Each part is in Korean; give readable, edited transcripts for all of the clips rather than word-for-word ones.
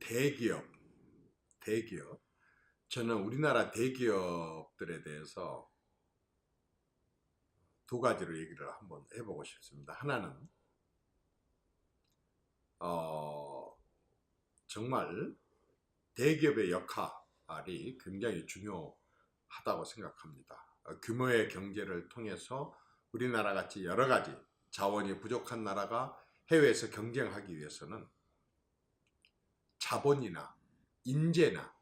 대기업. 저는 우리나라 대기업들에 대해서 두 가지로 얘기를 한번 해보고 싶습니다. 하나는 정말 대기업의 역할이 굉장히 중요하다고 생각합니다. 규모의 경제를 통해서 우리나라 같이 여러 가지 자원이 부족한 나라가 해외에서 경쟁하기 위해서는 자본이나 인재나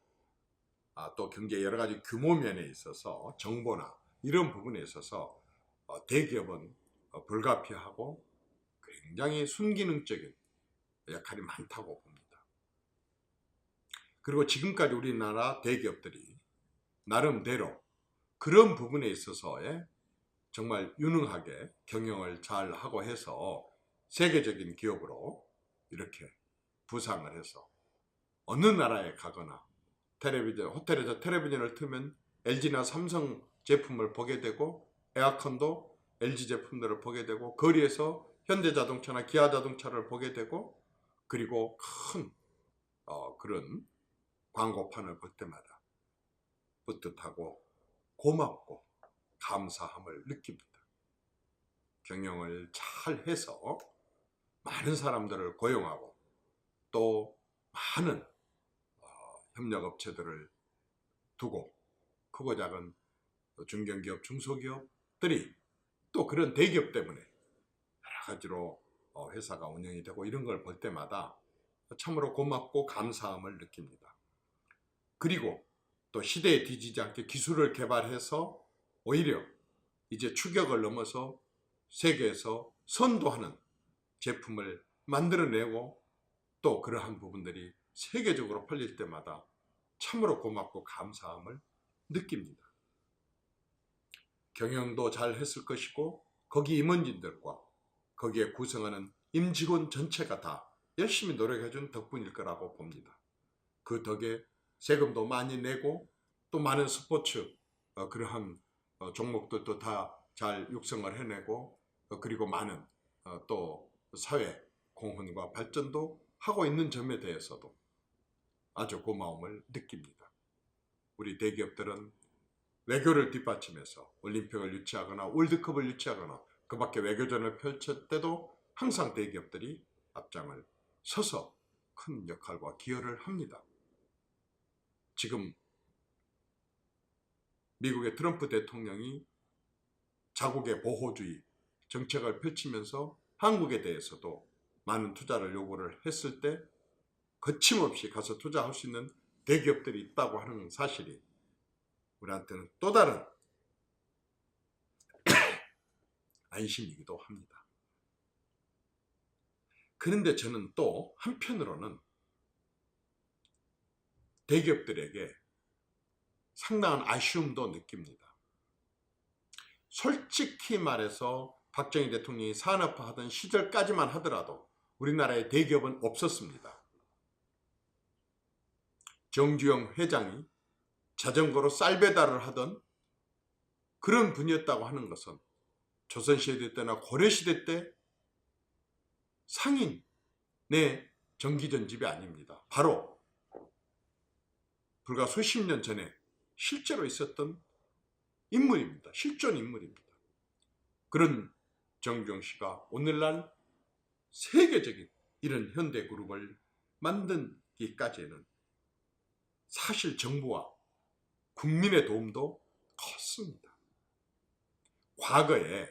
또 경제 여러 가지 규모 면에 있어서 정보나 이런 부분에 있어서 대기업은 불가피하고 굉장히 순기능적인 역할이 많다고 봅니다. 그리고 지금까지 우리나라 대기업들이 나름대로 그런 부분에 있어서의 정말 유능하게 경영을 잘 하고 해서 세계적인 기업으로 이렇게 부상을 해서 어느 나라에 가거나 호텔에서 텔레비전을 틀면 LG나 삼성 제품을 보게 되고 에어컨도 LG 제품들을 보게 되고 거리에서 현대자동차나 기아자동차를 보게 되고 그리고 큰 그런 광고판을 볼 때마다 뿌듯하고 고맙고 감사함을 느낍니다. 경영을 잘 해서 많은 사람들을 고용하고 또 많은 협력업체들을 두고 크고 작은 중견기업, 중소기업들이 또 그런 대기업 때문에 여러 가지로 회사가 운영이 되고 이런 걸 볼 때마다 참으로 고맙고 감사함을 느낍니다. 그리고 또 시대에 뒤지지 않게 기술을 개발해서 오히려 이제 추격을 넘어서 세계에서 선도하는 제품을 만들어내고 또 그러한 부분들이 세계적으로 팔릴 때마다 참으로 고맙고 감사함을 느낍니다. 경영도 잘 했을 것이고 거기 임원진들과 거기에 구성하는 임직원 전체가 다 열심히 노력해준 덕분일 거라고 봅니다. 그 덕에 세금도 많이 내고 또 많은 스포츠 그러한 종목들도 다 잘 육성을 해내고 그리고 많은 또 사회 공헌과 발전도 하고 있는 점에 대해서도 아주 고마움을 느낍니다. 우리 대기업들은 외교를 뒷받침해서 올림픽을 유치하거나 월드컵을 유치하거나 그 밖에 외교전을 펼칠 때도 항상 대기업들이 앞장을 서서 큰 역할과 기여를 합니다. 지금 미국의 트럼프 대통령이 자국의 보호주의 정책을 펼치면서 한국에 대해서도 많은 투자를 요구를 했을 때 거침없이 가서 투자할 수 있는 대기업들이 있다고 하는 사실이 우리한테는 또 다른 안심이기도 합니다. 그런데 저는 또 한편으로는 대기업들에게 상당한 아쉬움도 느낍니다. 솔직히 말해서 박정희 대통령이 산업화하던 시절까지만 하더라도 우리나라에 대기업은 없었습니다. 정주영 회장이 자전거로 쌀 배달을 하던 그런 분이었다고 하는 것은 조선시대 때나 고려시대 때 상인의 전기전집이 아닙니다. 바로 불과 수십 년 전에 실제로 있었던 인물입니다. 실존 인물입니다. 그런 정주영 씨가 오늘날 세계적인 이런 현대그룹을 만들기까지는 사실 정부와 국민의 도움도 컸습니다. 과거에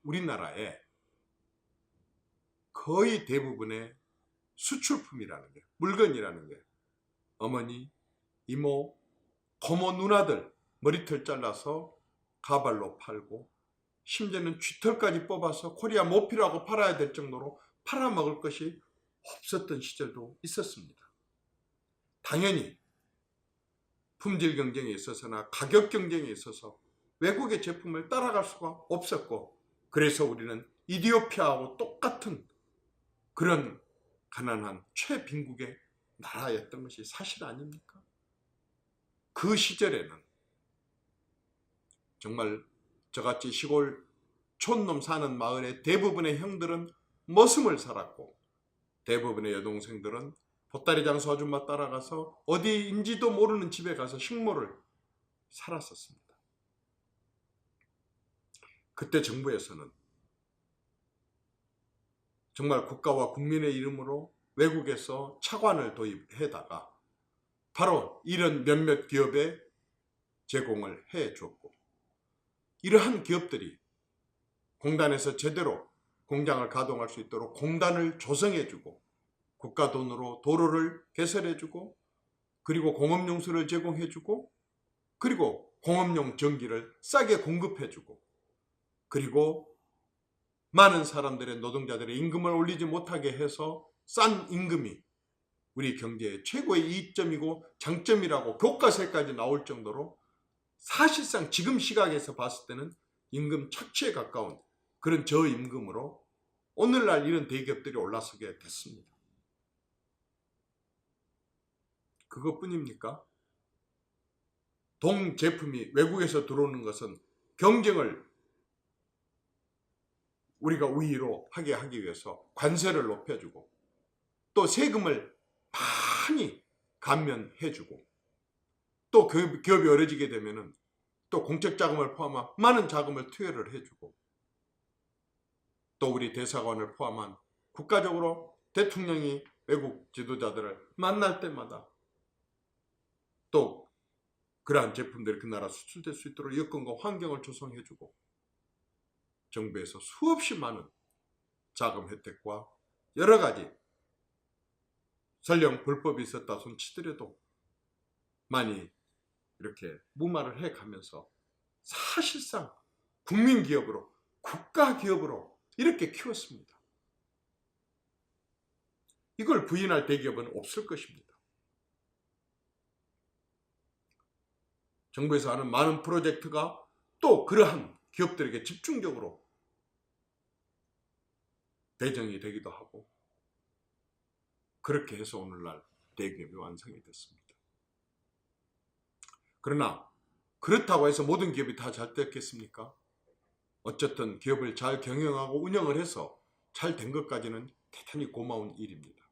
우리나라에 거의 대부분의 수출품이라는 게, 물건이라는 게 어머니, 이모, 고모 누나들 머리털 잘라서 가발로 팔고 심지어는 쥐털까지 뽑아서 코리아 모피라고 팔아야 될 정도로 팔아먹을 것이 없었던 시절도 있었습니다. 당연히 품질 경쟁에 있어서나 가격 경쟁에 있어서 외국의 제품을 따라갈 수가 없었고 그래서 우리는 이디오피아하고 똑같은 그런 가난한 최빈국의 나라였던 것이 사실 아닙니까? 그 시절에는 정말 저같이 시골 촌놈 사는 마을의 대부분의 형들은 머슴을 살았고 대부분의 여동생들은 보따리 장수 아줌마 따라가서 어디인지도 모르는 집에 가서 식모를 살았었습니다. 그때 정부에서는 정말 국가와 국민의 이름으로 외국에서 차관을 도입해다가 바로 이런 몇몇 기업에 제공을 해줬고, 이러한 기업들이 공단에서 제대로 공장을 가동할 수 있도록 공단을 조성해주고 국가 돈으로 도로를 개설해주고, 그리고 공업용수를 제공해주고, 그리고 공업용 전기를 싸게 공급해주고, 그리고 많은 사람들의 노동자들의 임금을 올리지 못하게 해서 싼 임금이 우리 경제의 최고의 이점이고 장점이라고 교과서에까지 나올 정도로 사실상 지금 시각에서 봤을 때는 임금 착취에 가까운 그런 저임금으로 오늘날 이런 대기업들이 올라서게 됐습니다. 그것뿐입니까? 동제품이 외국에서 들어오는 것은 경쟁을 우리가 우위로 하게 하기 위해서 관세를 높여주고, 또 세금을 많이 감면해주고, 또 기업이 어려지게 되면은 또 공적자금을 포함한 많은 자금을 투여를 해주고, 또 우리 대사관을 포함한 국가적으로 대통령이 외국 지도자들을 만날 때마다 또 그러한 제품들이 그 나라 수출될 수 있도록 여건과 환경을 조성해주고, 정부에서 수없이 많은 자금 혜택과 여러 가지 설령 불법이 있었다 손 치더라도 많이 이렇게 무마를 해가면서 사실상 국민기업으로, 국가기업으로 이렇게 키웠습니다. 이걸 부인할 대기업은 없을 것입니다. 정부에서 하는 많은 프로젝트가 또 그러한 기업들에게 집중적으로 배정이 되기도 하고, 그렇게 해서 오늘날 대기업이 완성이 됐습니다. 그러나 그렇다고 해서 모든 기업이 다 잘 됐겠습니까? 어쨌든 기업을 잘 경영하고 운영을 해서 잘 된 것까지는 대단히 고마운 일입니다.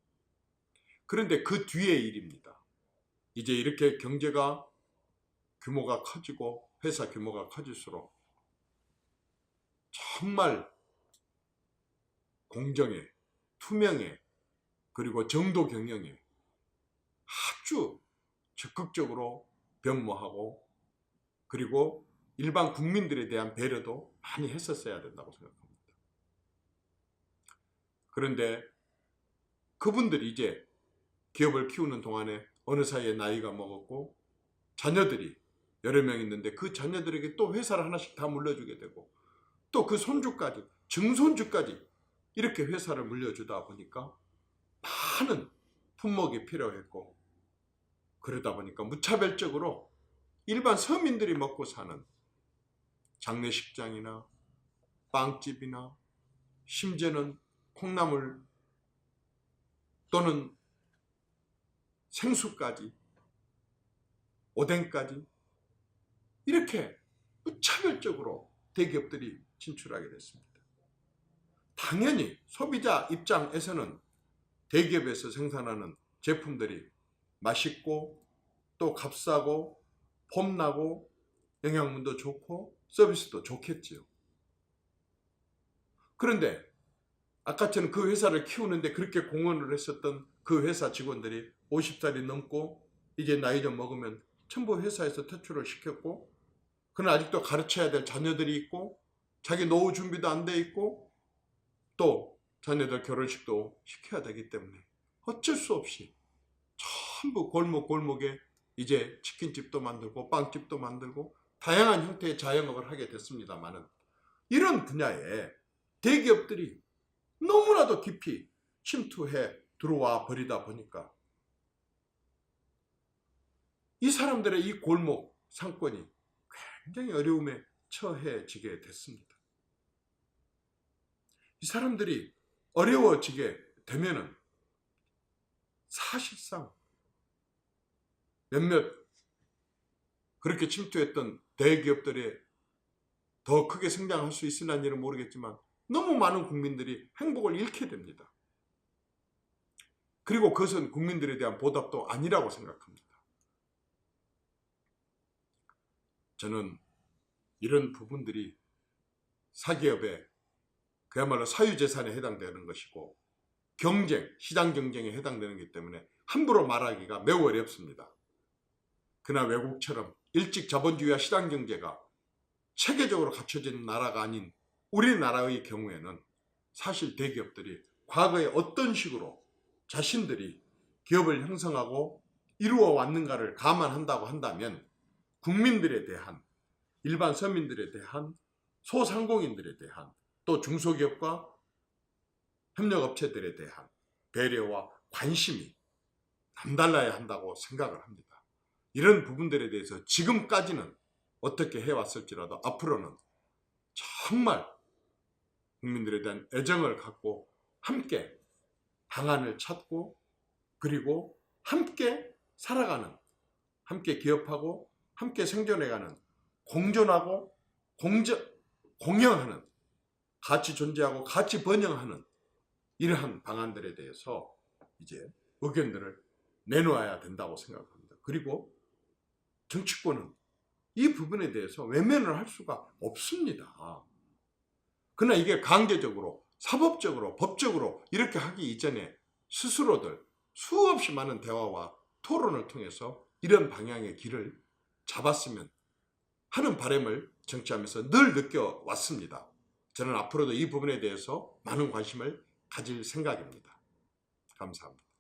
그런데 그 뒤의 일입니다. 이제 이렇게 경제가 규모가 커지고 회사 규모가 커질수록 정말 공정에, 투명에, 그리고 정도 경영에 아주 적극적으로 변모하고, 그리고 일반 국민들에 대한 배려도 많이 했었어야 된다고 생각합니다. 그런데 그분들이 이제 기업을 키우는 동안에 어느 사이에 나이가 먹었고 자녀들이 여러 명 있는데 그 자녀들에게 또 회사를 하나씩 다 물려주게 되고, 또 그 손주까지, 증손주까지 이렇게 회사를 물려주다 보니까 많은 품목이 필요했고, 그러다 보니까 무차별적으로 일반 서민들이 먹고 사는 장례식장이나 빵집이나 심지어는 콩나물 또는 생수까지, 오뎅까지 이렇게 무차별적으로 대기업들이 진출하게 됐습니다. 당연히 소비자 입장에서는 대기업에서 생산하는 제품들이 맛있고 또 값싸고 폼나고 영양분도 좋고 서비스도 좋겠지요. 그런데 아까처럼 그 회사를 키우는데 그렇게 공헌을 했었던 그 회사 직원들이 50살이 넘고 이제 나이 좀 먹으면 전부 회사에서 퇴출을 시켰고, 그러나 아직도 가르쳐야 될 자녀들이 있고 자기 노후 준비도 안 돼 있고 또 자녀들 결혼식도 시켜야 되기 때문에 어쩔 수 없이 전부 골목골목에 이제 치킨집도 만들고 빵집도 만들고 다양한 형태의 자영업을 하게 됐습니다만은, 이런 분야에 대기업들이 너무나도 깊이 침투해 들어와 버리다 보니까 이 사람들의 이 골목 상권이 굉장히 어려움에 처해지게 됐습니다. 이 사람들이 어려워지게 되면은 사실상 몇몇 그렇게 침투했던 대기업들이 더 크게 성장할 수 있으려는 일은 모르겠지만 너무 많은 국민들이 행복을 잃게 됩니다. 그리고 그것은 국민들에 대한 보답도 아니라고 생각합니다. 저는 이런 부분들이 사기업의 그야말로 사유재산에 해당되는 것이고 경쟁, 시장 경쟁에 해당되는 것이기 때문에 함부로 말하기가 매우 어렵습니다. 그러나 외국처럼 일찍 자본주의와 시장 경제가 체계적으로 갖춰진 나라가 아닌 우리나라의 경우에는 사실 대기업들이 과거에 어떤 식으로 자신들이 기업을 형성하고 이루어 왔는가를 감안한다고 한다면 국민들에 대한, 일반 서민들에 대한, 소상공인들에 대한, 또 중소기업과 협력업체들에 대한 배려와 관심이 남달라야 한다고 생각을 합니다. 이런 부분들에 대해서 지금까지는 어떻게 해왔을지라도 앞으로는 정말 국민들에 대한 애정을 갖고 함께 방안을 찾고 그리고 함께 살아가는, 함께 기업하고 함께 생존해가는, 공존하고 공영하는, 같이 존재하고 같이 번영하는 이러한 방안들에 대해서 이제 의견들을 내놓아야 된다고 생각합니다. 그리고 정치권은 이 부분에 대해서 외면을 할 수가 없습니다. 그러나 이게 강제적으로, 사법적으로, 법적으로 이렇게 하기 이전에 스스로들 수없이 많은 대화와 토론을 통해서 이런 방향의 길을 잡았으면 하는 바람을 정치하면서 늘 느껴왔습니다. 저는 앞으로도 이 부분에 대해서 많은 관심을 가질 생각입니다. 감사합니다.